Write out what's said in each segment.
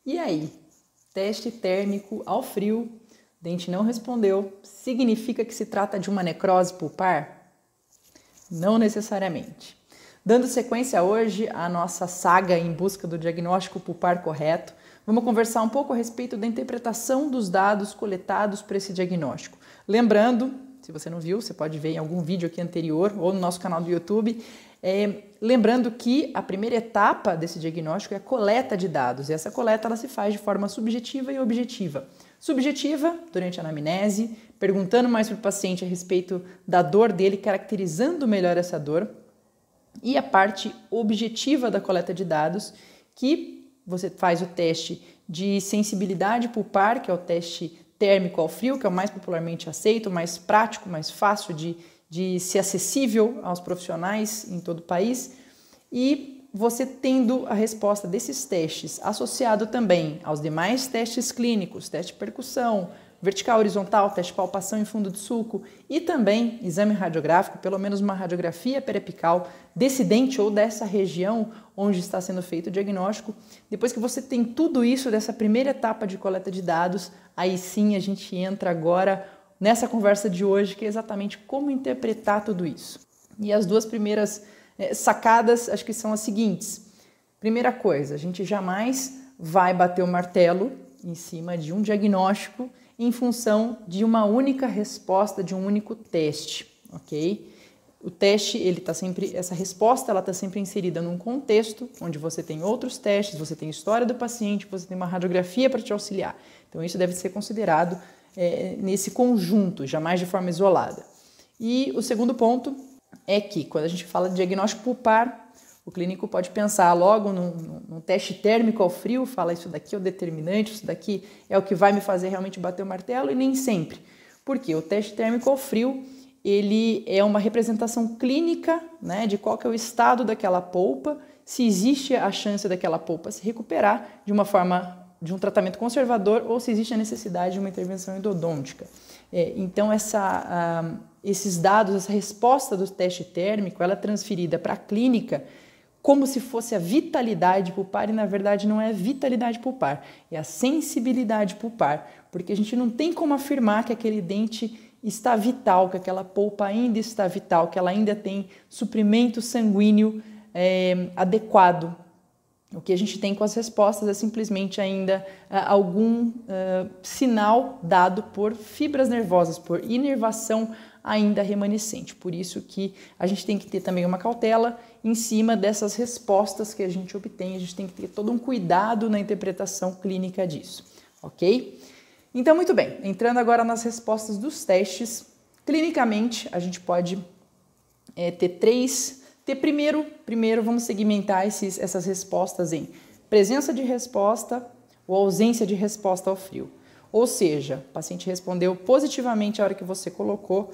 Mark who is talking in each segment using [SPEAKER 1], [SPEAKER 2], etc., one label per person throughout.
[SPEAKER 1] E aí? Teste térmico ao frio, dente não respondeu, significa que se trata de uma necrose pulpar? Não necessariamente. Dando sequência hoje à nossa saga em busca do diagnóstico pulpar correto, vamos conversar um pouco a respeito da interpretação dos dados coletados para esse diagnóstico. Lembrando, se você não viu, você pode ver em algum vídeo aqui anterior ou no nosso canal do YouTube, lembrando que a primeira etapa desse diagnóstico é a coleta de dados, e essa coleta ela se faz de forma subjetiva e objetiva. Subjetiva, durante a anamnese, perguntando mais para o paciente a respeito da dor dele, caracterizando melhor essa dor, e a parte objetiva da coleta de dados, que você faz o teste de sensibilidade pulpar, que é o teste térmico ao frio, que é o mais popularmente aceito, mais prático, mais fácil de ser acessível aos profissionais em todo o país, e você tendo a resposta desses testes associado também aos demais testes clínicos, teste de percussão, vertical, horizontal, teste de palpação em fundo de sulco e também exame radiográfico, pelo menos uma radiografia periapical desse dente ou dessa região onde está sendo feito o diagnóstico. Depois que você tem tudo isso dessa primeira etapa de coleta de dados, aí sim a gente entra agora nessa conversa de hoje, que é exatamente como interpretar tudo isso. E as duas primeiras sacadas acho que são as seguintes. Primeira coisa, a gente jamais vai bater o martelo em cima de um diagnóstico em função de uma única resposta, de um único teste, ok? O teste, essa resposta ela está sempre inserida num contexto onde você tem outros testes, você tem história do paciente, você tem uma radiografia para te auxiliar. Então isso deve ser considerado nesse conjunto, jamais de forma isolada. E o segundo ponto é que quando a gente fala de diagnóstico pulpar, o clínico pode pensar logo num teste térmico ao frio, fala isso daqui é o determinante, isso daqui é o que vai me fazer realmente bater o martelo, e nem sempre. Por quê? O teste térmico ao frio, ele é uma representação clínica, né, de qual que é o estado daquela polpa, se existe a chance daquela polpa se recuperar de uma forma de um tratamento conservador ou se existe a necessidade de uma intervenção endodôntica. Então esses dados, essa resposta do teste térmico, ela é transferida para a clínica como se fosse a vitalidade pulpar, e na verdade não é vitalidade pulpar, é a sensibilidade pulpar, porque a gente não tem como afirmar que aquele dente está vital, que aquela polpa ainda está vital, que ela ainda tem suprimento sanguíneo adequado. O que a gente tem com as respostas é simplesmente ainda algum sinal dado por fibras nervosas, por inervação ainda remanescente. Por isso que a gente tem que ter também uma cautela em cima dessas respostas que a gente obtém. A gente tem que ter todo um cuidado na interpretação clínica disso, ok? Então, muito bem. Entrando agora nas respostas dos testes, clinicamente a gente pode Primeiro vamos segmentar essas respostas em presença de resposta ou ausência de resposta ao frio. Ou seja, o paciente respondeu positivamente a hora que você colocou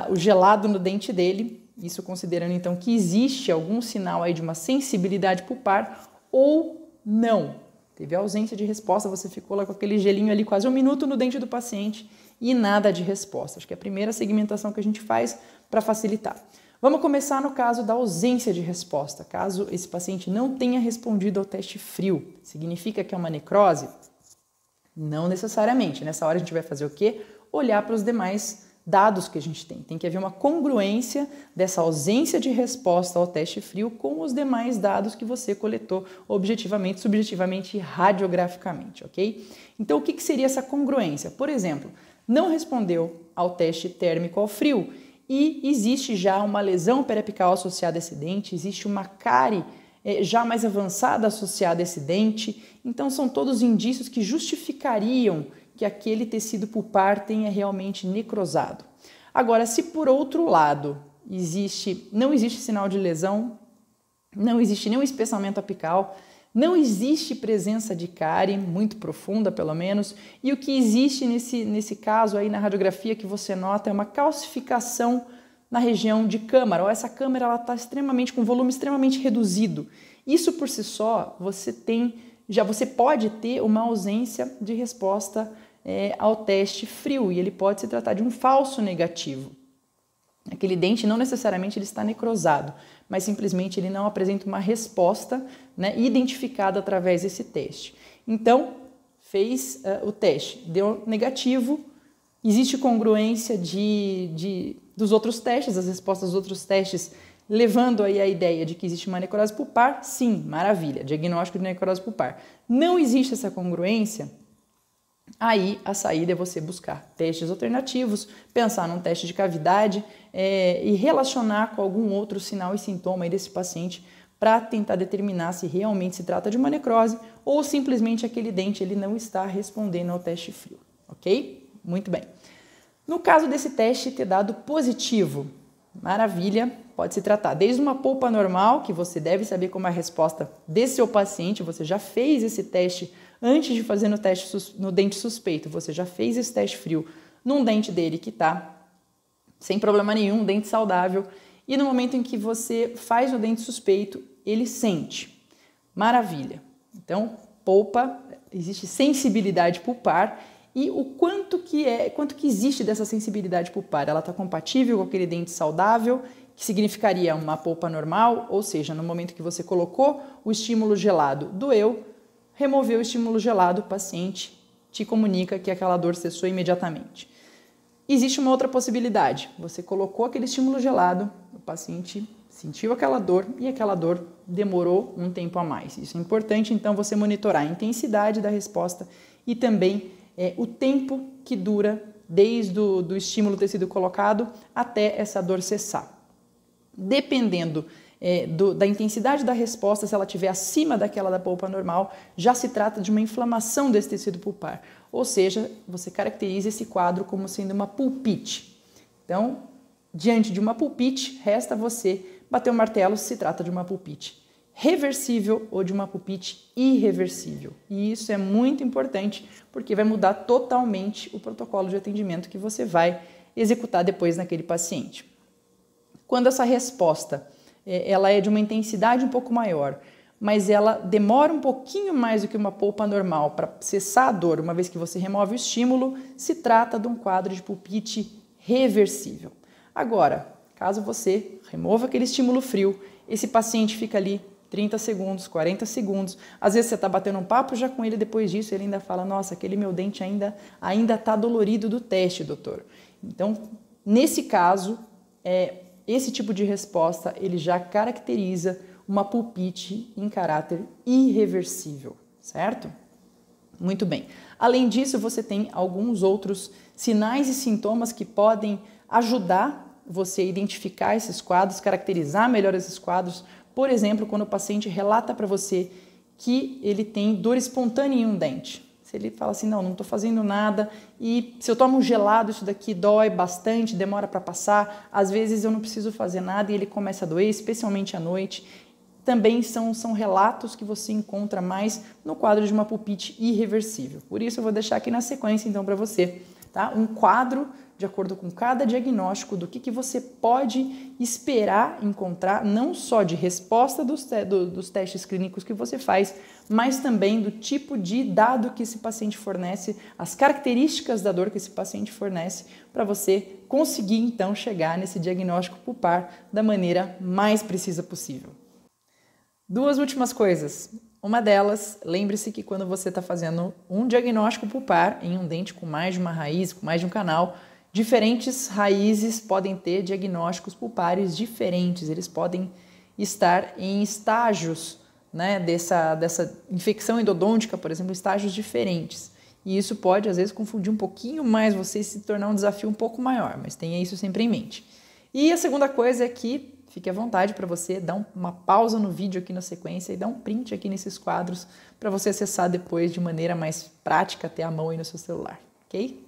[SPEAKER 1] o gelado no dente dele, isso considerando então que existe algum sinal aí de uma sensibilidade pulpar ou não. Teve ausência de resposta, você ficou lá com aquele gelinho ali quase 1 minuto no dente do paciente e nada de resposta. Acho que é a primeira segmentação que a gente faz para facilitar. Vamos começar no caso da ausência de resposta. Caso esse paciente não tenha respondido ao teste frio, significa que é uma necrose? Não necessariamente. Nessa hora a gente vai fazer o quê? Olhar para os demais dados que a gente tem. Tem que haver uma congruência dessa ausência de resposta ao teste frio com os demais dados que você coletou objetivamente, subjetivamente e radiograficamente, ok? Então, o que seria essa congruência? Por exemplo, não respondeu ao teste térmico ao frio e existe já uma lesão periapical associada a esse dente, existe uma cárie já mais avançada associada a esse dente. Então, são todos indícios que justificariam que aquele tecido pulpar tenha realmente necrosado. Agora, se por outro lado não existe sinal de lesão, não existe nenhum espessamento apical, não existe presença de cárie, muito profunda pelo menos, e o que existe nesse caso aí na radiografia que você nota é uma calcificação na região de câmara, ou essa câmara ela está com um volume extremamente reduzido. Isso por si só, você pode ter uma ausência de resposta ao teste frio, e ele pode se tratar de um falso negativo. Aquele dente não necessariamente ele está necrosado, mas simplesmente ele não apresenta uma resposta, né, identificada através desse teste. Então, fez o teste, deu negativo, existe congruência dos outros testes, as respostas dos outros testes, levando aí a ideia de que existe uma necrose pulpar? Sim, maravilha, diagnóstico de necrose pulpar. Não existe essa congruência? Aí a saída é você buscar testes alternativos, pensar num teste de cavidade e relacionar com algum outro sinal e sintoma aí desse paciente para tentar determinar se realmente se trata de uma necrose ou simplesmente aquele dente ele não está respondendo ao teste frio, ok? Muito bem. No caso desse teste ter dado positivo, maravilha, pode se tratar desde uma polpa normal, que você deve saber como é a resposta desse seu paciente, você já fez esse teste antes de fazer no dente suspeito, você já fez esse teste frio num dente dele que está sem problema nenhum, um dente saudável, e no momento em que você faz no dente suspeito, ele sente. Maravilha. Então, polpa, existe sensibilidade pulpar, e o quanto que existe dessa sensibilidade pulpar? Ela está compatível com aquele dente saudável, que significaria uma polpa normal, ou seja, no momento que você colocou o estímulo gelado, doeu, removeu o estímulo gelado, o paciente te comunica que aquela dor cessou imediatamente. Existe uma outra possibilidade, você colocou aquele estímulo gelado, o paciente sentiu aquela dor e aquela dor demorou um tempo a mais. Isso é importante, então, você monitorar a intensidade da resposta e também o tempo que dura desde o estímulo ter sido colocado até essa dor cessar. Dependendo da intensidade da resposta, se ela estiver acima daquela da polpa normal, já se trata de uma inflamação desse tecido pulpar. Ou seja, você caracteriza esse quadro como sendo uma pulpite. Então, diante de uma pulpite, resta você bater o martelo se trata de uma pulpite reversível ou de uma pulpite irreversível. E isso é muito importante porque vai mudar totalmente o protocolo de atendimento que você vai executar depois naquele paciente. Quando essa resposta ela é de uma intensidade um pouco maior, mas ela demora um pouquinho mais do que uma polpa normal para cessar a dor, uma vez que você remove o estímulo, se trata de um quadro de pulpite reversível. Agora, caso você remova aquele estímulo frio, esse paciente fica ali 30 segundos, 40 segundos, às vezes você está batendo um papo já com ele, depois disso ele ainda fala, nossa, aquele meu dente ainda está dolorido do teste, doutor. Então, nesse caso, esse tipo de resposta ele já caracteriza uma pulpite em caráter irreversível, certo? Muito bem. Além disso, você tem alguns outros sinais e sintomas que podem ajudar você a identificar esses quadros, caracterizar melhor esses quadros. Por exemplo, quando o paciente relata para você que ele tem dor espontânea em um dente. Se ele fala assim, não estou fazendo nada e se eu tomo um gelado, isso daqui dói bastante, demora para passar, às vezes eu não preciso fazer nada e ele começa a doer, especialmente à noite. Também são relatos que você encontra mais no quadro de uma pulpite irreversível. Por isso eu vou deixar aqui na sequência então para você, tá? Um quadro de acordo com cada diagnóstico do que você pode esperar encontrar, não só de resposta dos testes clínicos que você faz, mas também do tipo de dado que esse paciente fornece, as características da dor que esse paciente fornece, para você conseguir então chegar nesse diagnóstico pulpar da maneira mais precisa possível. Duas últimas coisas. Uma delas, lembre-se que quando você está fazendo um diagnóstico pulpar em um dente com mais de uma raiz, com mais de um canal, diferentes raízes podem ter diagnósticos pulpares diferentes, eles podem estar em estágios, né, dessa infecção endodôntica, por exemplo, estágios diferentes. E isso pode, às vezes, confundir um pouquinho mais você e se tornar um desafio um pouco maior, mas tenha isso sempre em mente. E a segunda coisa é que fique à vontade para você dar uma pausa no vídeo aqui na sequência e dar um print aqui nesses quadros para você acessar depois de maneira mais prática, ter à mão aí no seu celular, ok?